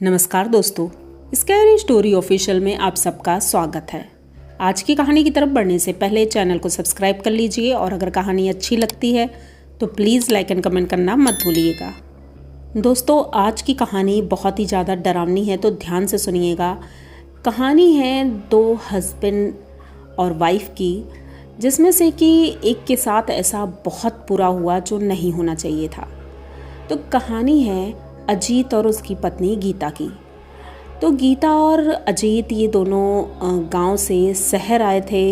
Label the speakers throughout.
Speaker 1: नमस्कार दोस्तों, scary story official में आप सबका स्वागत है। आज की कहानी की तरफ बढ़ने से पहले चैनल को सब्सक्राइब कर लीजिए और अगर कहानी अच्छी लगती है तो प्लीज़ लाइक एंड कमेंट करना मत भूलिएगा। दोस्तों, आज की कहानी बहुत ही ज़्यादा डरावनी है तो ध्यान से सुनिएगा। कहानी है दो हस्बैंड और वाइफ की, जिसमें से कि एक के साथ ऐसा बहुत बुरा हुआ जो नहीं होना चाहिए था। तो कहानी है अजीत और उसकी पत्नी गीता की। तो गीता और अजीत ये दोनों गांव से शहर आए थे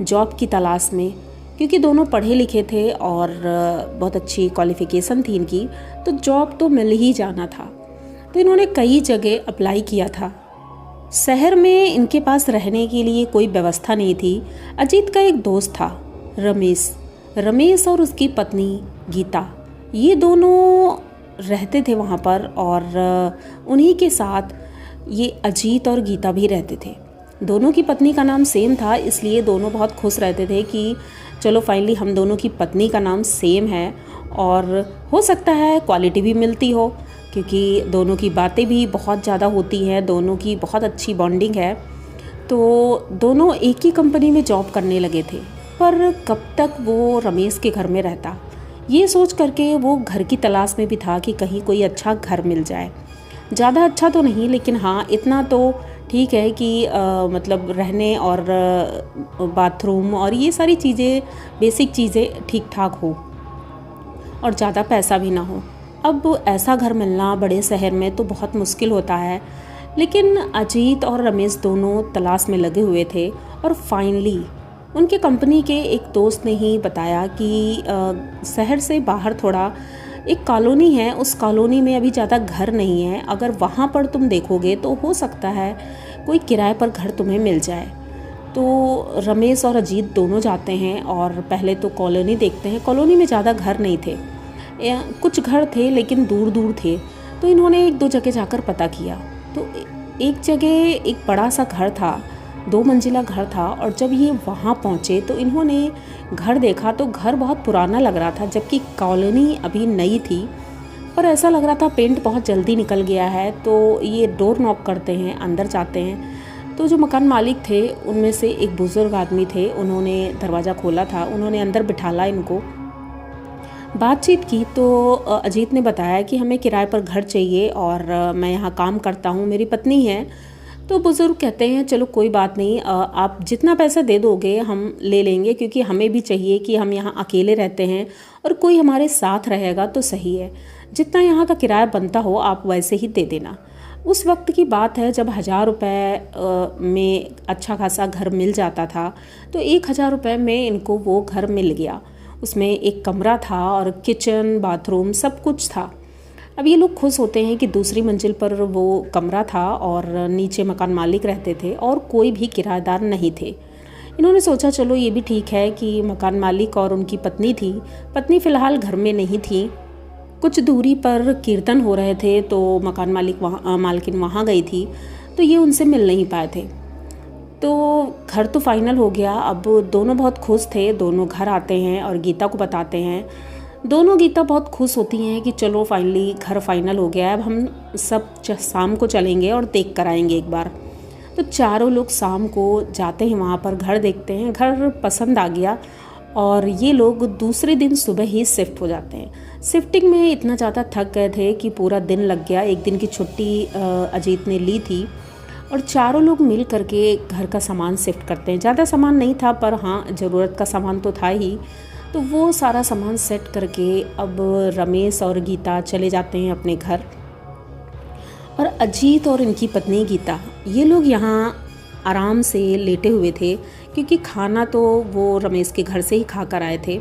Speaker 1: जॉब की तलाश में, क्योंकि दोनों पढ़े लिखे थे और बहुत अच्छी क्वालिफ़िकेशन थी इनकी, तो जॉब तो मिल ही जाना था। तो इन्होंने कई जगह अप्लाई किया था। शहर में इनके पास रहने के लिए कोई व्यवस्था नहीं थी। अजीत का एक दोस्त था रमेश और उसकी पत्नी गीता, ये दोनों रहते थे वहाँ पर और उन्हीं के साथ ये अजीत और गीता भी रहते थे। दोनों की पत्नी का नाम सेम था, इसलिए दोनों बहुत खुश रहते थे कि चलो फाइनली हम दोनों की पत्नी का नाम सेम है और हो सकता है क्वालिटी भी मिलती हो, क्योंकि दोनों की बातें भी बहुत ज़्यादा होती हैं, दोनों की बहुत अच्छी बॉन्डिंग है। तो दोनों एक ही कंपनी में जॉब करने लगे थे, पर कब तक वो रमेश के घर में रहता, ये सोच करके वो घर की तलाश में भी था कि कहीं कोई अच्छा घर मिल जाए। ज़्यादा अच्छा तो नहीं, लेकिन हाँ इतना तो ठीक है कि मतलब रहने और बाथरूम और ये सारी चीज़ें, बेसिक चीज़ें ठीक ठाक हो और ज़्यादा पैसा भी ना हो। अब ऐसा घर मिलना बड़े शहर में तो बहुत मुश्किल होता है, लेकिन अजीत और रमेश दोनों तलाश में लगे हुए थे और फाइनली उनके कंपनी के एक दोस्त ने ही बताया कि शहर से बाहर थोड़ा एक कॉलोनी है, उस कॉलोनी में अभी ज़्यादा घर नहीं है, अगर वहाँ पर तुम देखोगे तो हो सकता है कोई किराए पर घर तुम्हें मिल जाए। तो रमेश और अजीत दोनों जाते हैं और पहले तो कॉलोनी देखते हैं। कॉलोनी में ज़्यादा घर नहीं थे, कुछ घर थे लेकिन दूर दूर थे। तो इन्होंने एक दो जगह जाकर पता किया, तो एक जगह एक बड़ा सा घर था, 2 मंजिला घर था। और जब ये वहाँ पहुँचे तो इन्होंने घर देखा तो घर बहुत पुराना लग रहा था, जबकि कॉलोनी अभी नई थी, पर ऐसा लग रहा था पेंट बहुत जल्दी निकल गया है। तो ये डोर नॉक करते हैं, अंदर जाते हैं। तो जो मकान मालिक थे उनमें से एक बुज़ुर्ग आदमी थे, उन्होंने दरवाज़ा खोला था, उन्होंने अंदर बिठाला इनको, बातचीत की। तो अजीत ने बताया कि हमें किराए पर घर चाहिए और मैं यहाँ काम करता हूँ, मेरी पत्नी है। तो बुज़ुर्ग कहते हैं चलो कोई बात नहीं, आप जितना पैसा दे दोगे हम ले लेंगे, क्योंकि हमें भी चाहिए कि हम यहाँ अकेले रहते हैं और कोई हमारे साथ रहेगा तो सही है। जितना यहाँ का किराया बनता हो आप वैसे ही दे देना। उस वक्त की बात है जब 1000 रुपये में अच्छा खासा घर मिल जाता था। तो 1000 रुपये में इनको वो घर मिल गया। उसमें एक कमरा था और किचन, बाथरूम सब कुछ था। अब ये लोग खुश होते हैं कि दूसरी मंजिल पर वो कमरा था और नीचे मकान मालिक रहते थे और कोई भी किराएदार नहीं थे। इन्होंने सोचा चलो ये भी ठीक है कि मकान मालिक और उनकी पत्नी थी। पत्नी फ़िलहाल घर में नहीं थी, कुछ दूरी पर कीर्तन हो रहे थे, तो मकान मालकिन वहाँ गई थी, तो ये उनसे मिल नहीं पाए थे। तो घर तो फाइनल हो गया। अब दोनों बहुत खुश थे, दोनों घर आते हैं और गीता को बताते हैं। गीता बहुत खुश होती हैं कि चलो फाइनली घर फाइनल हो गया है, अब हम सब शाम को चलेंगे और देख कर आएंगे एक बार। तो चारों लोग शाम को जाते हैं वहाँ पर, घर देखते हैं, घर पसंद आ गया और ये लोग दूसरे दिन सुबह ही शिफ्ट हो जाते हैं। शिफ्टिंग में इतना ज़्यादा थक गए थे कि पूरा दिन लग गया। एक दिन की छुट्टी अजीत ने ली थी और चारों लोग मिल करके घर का सामान शिफ्ट करते हैं। ज़्यादा सामान नहीं था, पर हाँ ज़रूरत का सामान तो था ही। तो वो सारा सामान सेट करके अब रमेश और गीता चले जाते हैं अपने घर, और अजीत और इनकी पत्नी गीता ये लोग यहाँ आराम से लेटे हुए थे, क्योंकि खाना तो वो रमेश के घर से ही खा कर आए थे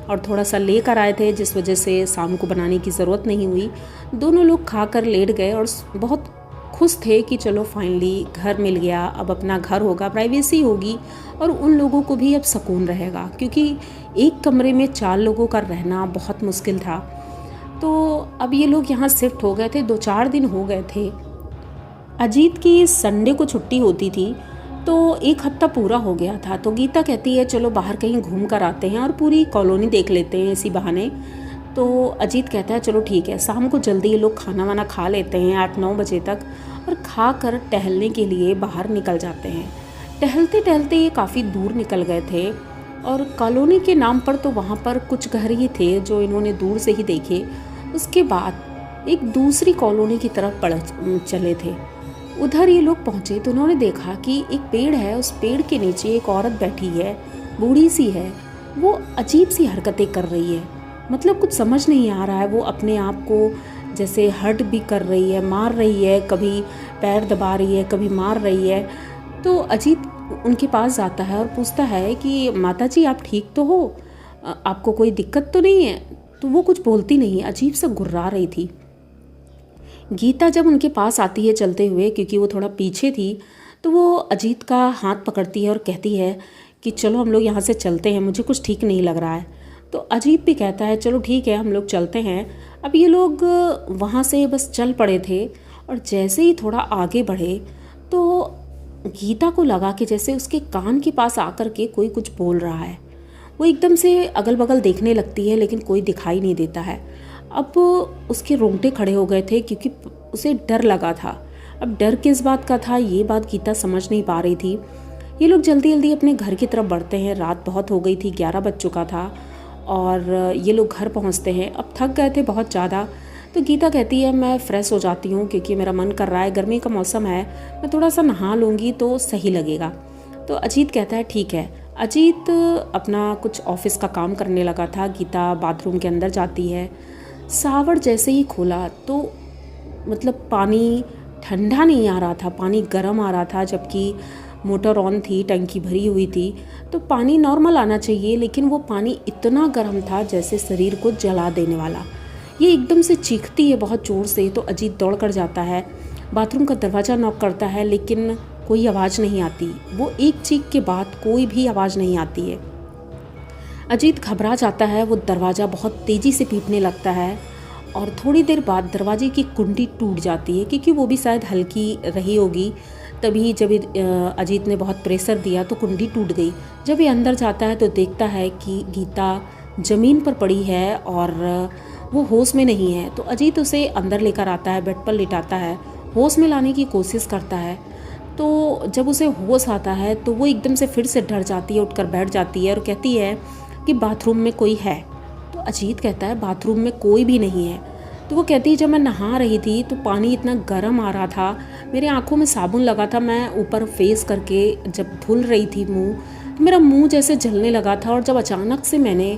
Speaker 1: और थोड़ा सा ले कर आए थे, जिस वजह से शाम को बनाने की ज़रूरत नहीं हुई। दोनों लोग खा कर लेट गए और बहुत खुश थे कि चलो फाइनली घर मिल गया, अब अपना घर होगा, प्राइवेसी होगी और उन लोगों को भी अब सुकून रहेगा, क्योंकि एक कमरे में 4 लोगों का रहना बहुत मुश्किल था। तो अब ये लोग यहाँ शिफ्ट हो गए थे, 2-4 दिन हो गए थे। अजीत की संडे को छुट्टी होती थी, तो 1 हफ्ता पूरा हो गया था। तो गीता कहती है चलो बाहर कहीं घूम कर आते हैं और पूरी कॉलोनी देख लेते हैं इसी बहाने। तो अजीत कहता है चलो ठीक है, शाम को जल्दी ये लोग खाना वाना खा लेते हैं 8-9 बजे तक और खाकर टहलने के लिए बाहर निकल जाते हैं। टहलते टहलते ये काफ़ी दूर निकल गए थे और कॉलोनी के नाम पर तो वहाँ पर कुछ घर ही थे जो इन्होंने दूर से ही देखे। उसके बाद एक दूसरी कॉलोनी की तरफ चले थे। उधर ये लोग पहुँचे तो उन्होंने देखा कि एक पेड़ है, उस पेड़ के नीचे एक औरत बैठी है, बूढ़ी सी है। वो अजीब सी हरकतें कर रही है, मतलब कुछ समझ नहीं आ रहा है। वो अपने आप को जैसे हर्ट भी कर रही है, मार रही है, कभी पैर दबा रही है, कभी मार रही है। तो अजीत उनके पास जाता है और पूछता है कि माता जी आप ठीक तो हो, आपको कोई दिक्कत तो नहीं है? तो वो कुछ बोलती नहीं, अजीब सा गुर्रा रही थी। गीता जब उनके पास आती है चलते हुए, क्योंकि वो थोड़ा पीछे थी, तो वो अजीत का हाथ पकड़ती है और कहती है कि चलो हम लोग यहाँ से चलते हैं, मुझे कुछ ठीक नहीं लग रहा है। तो अजीत भी कहता है चलो ठीक है हम लोग चलते हैं। अब ये लोग वहाँ से बस चल पड़े थे और जैसे ही थोड़ा आगे बढ़े तो गीता को लगा कि जैसे उसके कान के पास आकर के कोई कुछ बोल रहा है। वो एकदम से अगल बगल देखने लगती है लेकिन कोई दिखाई नहीं देता है। अब उसके रोंगटे खड़े हो गए थे क्योंकि उसे डर लगा था। अब डर किस बात का था ये बात गीता समझ नहीं पा रही थी। ये लोग जल्दी जल्दी अपने घर की तरफ बढ़ते हैं। रात बहुत हो गई थी, 11 बज चुका था और ये लोग घर पहुंचते हैं। अब थक गए थे बहुत ज़्यादा, तो गीता कहती है मैं फ़्रेश हो जाती हूँ क्योंकि मेरा मन कर रहा है, गर्मी का मौसम है, मैं थोड़ा सा नहा लूँगी तो सही लगेगा। तो अजीत कहता है ठीक है। अजीत अपना कुछ ऑफिस का काम करने लगा था। गीता बाथरूम के अंदर जाती है। शावर जैसे ही खोला तो मतलब पानी ठंडा नहीं आ रहा था, पानी गर्म आ रहा था, जबकि मोटर ऑन थी, टंकी भरी हुई थी, तो पानी नॉर्मल आना चाहिए, लेकिन वो पानी इतना गर्म था जैसे शरीर को जला देने वाला। ये एकदम से चीखती है बहुत ज़ोर से, तो अजीत दौड़ कर जाता है, बाथरूम का दरवाज़ा नॉक करता है लेकिन कोई आवाज़ नहीं आती। वो एक चीख के बाद कोई भी आवाज़ नहीं आती है। अजीत घबरा जाता है, वो दरवाज़ा बहुत तेज़ी से पीटने लगता है और थोड़ी देर बाद दरवाजे की कुंडी टूट जाती है, क्योंकि वो भी शायद हल्की रही होगी। तभी जब अजीत ने बहुत प्रेशर दिया तो कुंडी टूट गई। जब ये अंदर जाता है तो देखता है कि गीता ज़मीन पर पड़ी है और वो होश में नहीं है। तो अजीत उसे अंदर लेकर आता है, बेड पर लिटाता है, होश में लाने की कोशिश करता है। तो जब उसे होश आता है तो वो एकदम से फिर से डर जाती है, उठकर बैठ जाती है और कहती है कि बाथरूम में कोई है। तो अजीत कहता है बाथरूम में कोई भी नहीं है। तो वो कहती है जब मैं नहा रही थी तो पानी इतना गर्म आ रहा था, मेरे आंखों में साबुन लगा था, मैं ऊपर फेस करके जब धुल रही थी मुंह, तो मेरा मुंह जैसे जलने लगा था। और जब अचानक से मैंने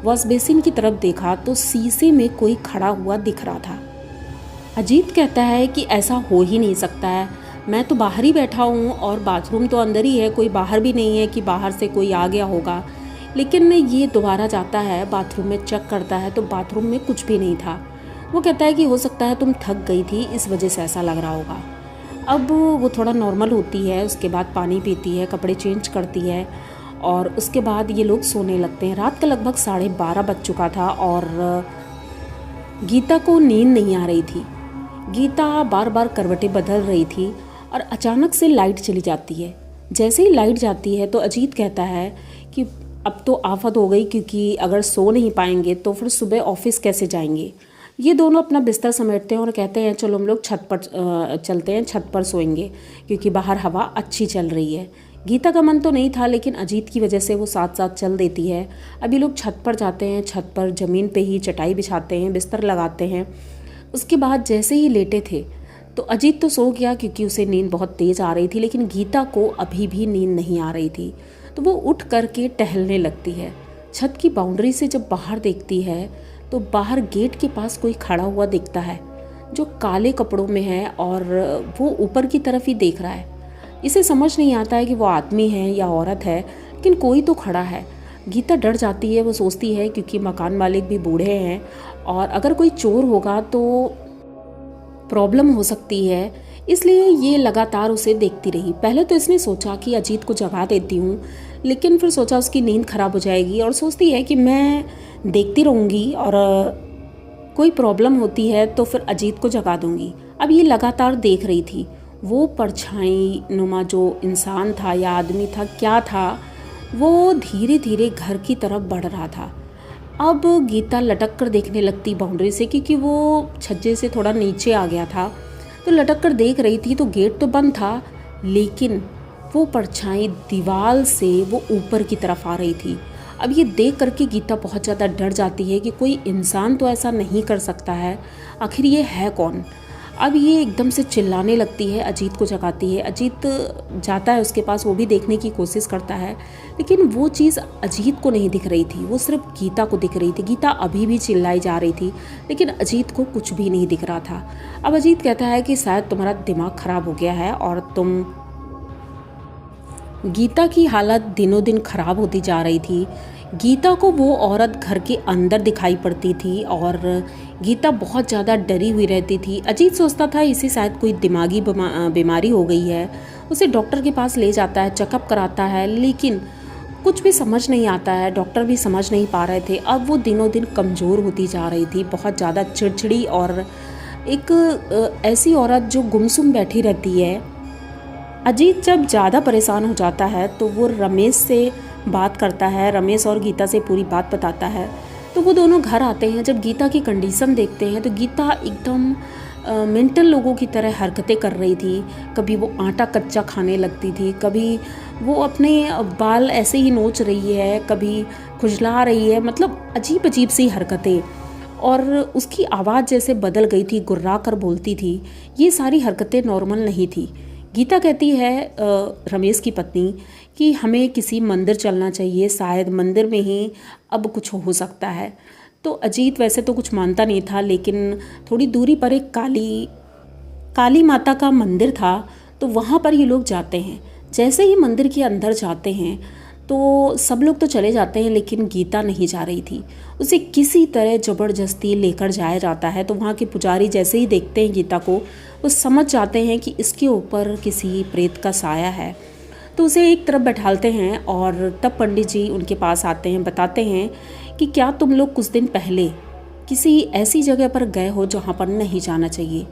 Speaker 1: वॉश बेसिन की तरफ देखा तो शीशे में कोई खड़ा हुआ दिख रहा था। अजीत कहता है कि ऐसा हो ही नहीं सकता है, मैं तो बाहर ही बैठा हूँ और बाथरूम तो अंदर ही है, कोई बाहर भी नहीं है कि बाहर से कोई आ गया होगा। लेकिन ये दोबारा जाता है बाथरूम में, चेक करता है तो बाथरूम में कुछ भी नहीं था। वो कहता है कि हो सकता है तुम थक गई थी, इस वजह से ऐसा लग रहा होगा। अब वो थोड़ा नॉर्मल होती है, उसके बाद पानी पीती है, कपड़े चेंज करती है और उसके बाद ये लोग सोने लगते हैं। रात का लगभग 12:30 बज चुका था और गीता को नींद नहीं आ रही थी। गीता बार बार करवटें बदल रही थी और अचानक से लाइट चली जाती है। जैसे ही लाइट जाती है तो अजीत कहता है कि अब तो आफत हो गई, क्योंकि अगर सो नहीं पाएंगे तो फिर सुबह ऑफिस कैसे जाएंगे। ये दोनों अपना बिस्तर समेटते हैं और कहते हैं चलो हम लोग छत पर चलते हैं, छत पर सोएंगे क्योंकि बाहर हवा अच्छी चल रही है। गीता का मन तो नहीं था लेकिन अजीत की वजह से वो साथ साथ चल देती है। अभी लोग छत पर जाते हैं, छत पर ज़मीन पे ही चटाई बिछाते हैं, बिस्तर लगाते हैं। उसके बाद जैसे ही लेटे थे तो अजीत तो सो गया क्योंकि उसे नींद बहुत तेज़ आ रही थी, लेकिन गीता को अभी भी नींद नहीं आ रही थी। तो वो उठ करके टहलने लगती है। छत की बाउंड्री से जब बाहर देखती है तो बाहर गेट के पास कोई खड़ा हुआ दिखता है जो काले कपड़ों में है और वो ऊपर की तरफ ही देख रहा है। इसे समझ नहीं आता है कि वो आदमी है या औरत है, लेकिन कोई तो खड़ा है। गीता डर जाती है, वो सोचती है क्योंकि मकान मालिक भी बूढ़े हैं और अगर कोई चोर होगा तो प्रॉब्लम हो सकती है, इसलिए ये लगातार उसे देखती रही। पहले तो इसने सोचा कि अजीत को जगा देती हूँ, लेकिन फिर सोचा उसकी नींद खराब हो जाएगी और सोचती है कि मैं देखती रहूँगी और कोई प्रॉब्लम होती है तो फिर अजीत को जगा दूँगी। अब ये लगातार देख रही थी। वो परछाई नुमा जो इंसान था या आदमी था, क्या था, वो धीरे धीरे घर की तरफ बढ़ रहा था। अब गीता लटक कर देखने लगती बाउंड्री से, क्योंकि वो छज्जे से थोड़ा नीचे आ गया था। तो लटक कर देख रही थी तो गेट तो बंद था, लेकिन वो परछाई दीवार से वो ऊपर की तरफ आ रही थी। अब ये देख करके गीता बहुत ज़्यादा डर जाती है कि कोई इंसान तो ऐसा नहीं कर सकता है, आखिर ये है कौन। अब ये एकदम से चिल्लाने लगती है, अजीत को जगाती है। अजीत जाता है उसके पास, वो भी देखने की कोशिश करता है, लेकिन वो चीज़ अजीत को नहीं दिख रही थी, वो सिर्फ गीता को दिख रही थी। गीता अभी भी चिल्लाई जा रही थी, लेकिन अजीत को कुछ भी नहीं दिख रहा था। अब अजीत कहता है कि शायद तुम्हारा दिमाग ख़राब हो गया है और तुम। गीता की हालत दिनों दिन ख़राब होती जा रही थी। गीता को वो औरत घर के अंदर दिखाई पड़ती थी और गीता बहुत ज़्यादा डरी हुई रहती थी। अजीत सोचता था इसे शायद कोई दिमागी बीमारी हो गई है। उसे डॉक्टर के पास ले जाता है, चेकअप कराता है, लेकिन कुछ भी समझ नहीं आता है। डॉक्टर भी समझ नहीं पा रहे थे। अब वो दिनों दिन कमज़ोर होती जा रही थी, बहुत ज़्यादा चिड़चिड़ी और एक ऐसी औरत जो गुमसुम बैठी रहती है। अजीत जब ज़्यादा परेशान हो जाता है तो वो रमेश से बात करता है, रमेश और गीता से पूरी बात बताता है। तो वो दोनों घर आते हैं। जब गीता की कंडीशन देखते हैं तो गीता एकदम मेंटल लोगों की तरह हरकतें कर रही थी। कभी वो आटा कच्चा खाने लगती थी, कभी वो अपने बाल ऐसे ही नोच रही है, कभी खुजला रही है, मतलब अजीब अजीब सी हरकतें। और उसकी आवाज़ जैसे बदल गई थी, गुर्रा कर बोलती थी। ये सारी हरकतें नॉर्मल नहीं थी। गीता कहती है रमेश की पत्नी कि हमें किसी मंदिर चलना चाहिए, शायद मंदिर में ही अब कुछ हो सकता है। तो अजीत वैसे तो कुछ मानता नहीं था, लेकिन थोड़ी दूरी पर एक काली माता का मंदिर था, तो वहाँ पर ये लोग जाते हैं। जैसे ही मंदिर के अंदर जाते हैं तो सब लोग तो चले जाते हैं, लेकिन गीता नहीं जा रही थी। उसे किसी तरह ज़बरदस्ती लेकर जाया जाता है। तो वहाँ के पुजारी जैसे ही देखते हैं गीता को, वो समझ जाते हैं कि इसके ऊपर किसी प्रेत का साया है। तो उसे एक तरफ बैठालते हैं और तब पंडित जी उनके पास आते हैं, बताते हैं कि क्या तुम लोग कुछ दिन पहले किसी ऐसी जगह पर गए हो जहाँ पर नहीं जाना चाहिए?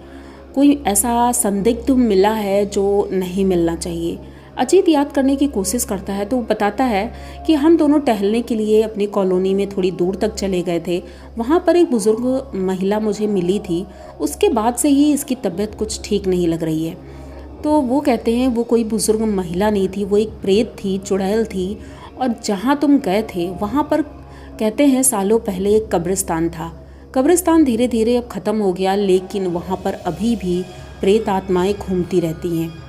Speaker 1: कोई ऐसा संदिग्ध मिला है जो नहीं मिलना चाहिए? अजीत याद करने की कोशिश करता है तो वो बताता है कि हम दोनों टहलने के लिए अपनी कॉलोनी में थोड़ी दूर तक चले गए थे। वहाँ पर एक बुज़ुर्ग महिला मुझे मिली थी। उसके बाद से ही इसकी तबीयत कुछ ठीक नहीं लग रही है। तो वो कहते हैं वो कोई बुज़ुर्ग महिला नहीं थी, वो एक प्रेत थी, चुड़ैल थी। और जहाँ तुम गए थे वहाँ पर कहते हैं सालों पहले एक कब्रिस्तान था। कब्रिस्तान धीरे धीरे अब ख़त्म हो गया, लेकिन वहाँ पर अभी भी प्रेत आत्माएँ घूमती रहती हैं।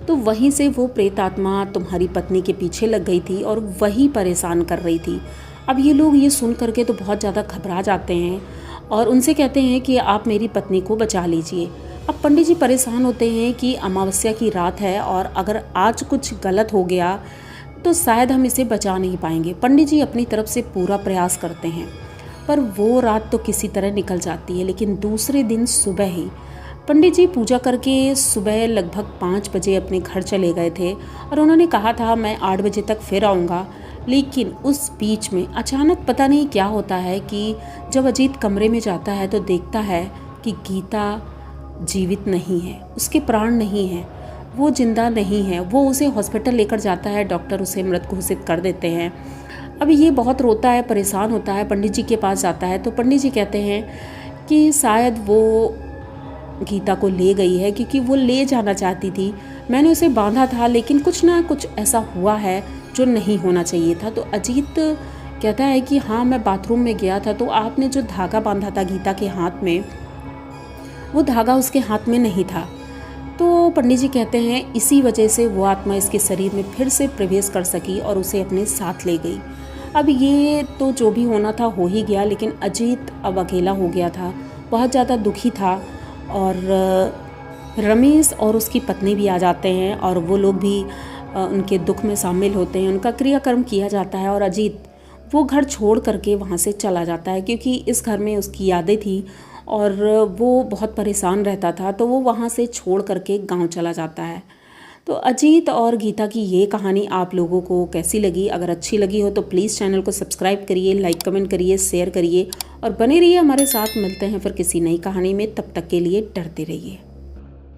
Speaker 1: तो वहीं से वो प्रेत आत्मा तुम्हारी पत्नी के पीछे लग गई थी और वही परेशान कर रही थी। अब ये लोग ये सुन करके तो बहुत ज़्यादा घबरा जाते हैं और उनसे कहते हैं कि आप मेरी पत्नी को बचा लीजिए। अब पंडित जी परेशान होते हैं कि अमावस्या की रात है और अगर आज कुछ गलत हो गया तो शायद हम इसे बचा नहीं पाएंगे। पंडित जी अपनी तरफ से पूरा प्रयास करते हैं, पर वो रात तो किसी तरह निकल जाती है। लेकिन दूसरे दिन सुबह ही पंडित जी पूजा करके सुबह लगभग 5 बजे अपने घर चले गए थे और उन्होंने कहा था मैं 8 बजे तक फिर आऊँगा। लेकिन उस बीच में अचानक पता नहीं क्या होता है कि जब अजीत कमरे में जाता है तो देखता है कि गीता जीवित नहीं है, उसके प्राण नहीं हैं, वो जिंदा नहीं है। वो उसे हॉस्पिटल लेकर जाता है, डॉक्टर उसे मृत घोषित कर देते हैं। अब ये बहुत रोता है, परेशान होता है, पंडित जी के पास जाता है। तो पंडित जी कहते हैं कि शायद वो गीता को ले गई है, क्योंकि वो ले जाना चाहती थी। मैंने उसे बांधा था, लेकिन कुछ ना कुछ ऐसा हुआ है जो नहीं होना चाहिए था। तो अजीत कहता है कि हाँ मैं बाथरूम में गया था, तो आपने जो धागा बांधा था गीता के हाथ में, वो धागा उसके हाथ में नहीं था। तो पंडित जी कहते हैं इसी वजह से वो आत्मा इसके शरीर में फिर से प्रवेश कर सकी और उसे अपने साथ ले गई। अब ये तो जो भी होना था हो ही गया, लेकिन अजीत अब अकेला हो गया था, बहुत ज़्यादा दुखी था। और रमेश और उसकी पत्नी भी आ जाते हैं और वो लोग भी उनके दुख में शामिल होते हैं। उनका क्रियाकर्म किया जाता है और अजीत वो घर छोड़ करके वहाँ से चला जाता है, क्योंकि इस घर में उसकी यादें थी और वो बहुत परेशान रहता था। तो वो वहाँ से छोड़ करके गांव चला जाता है। तो अजीत और गीता की ये कहानी आप लोगों को कैसी लगी? अगर अच्छी लगी हो तो प्लीज़ चैनल को सब्सक्राइब करिए, लाइक कमेंट करिए, शेयर करिए और बने रहिए हमारे साथ। मिलते हैं फिर किसी नई कहानी में, तब तक के लिए डरते रहिए।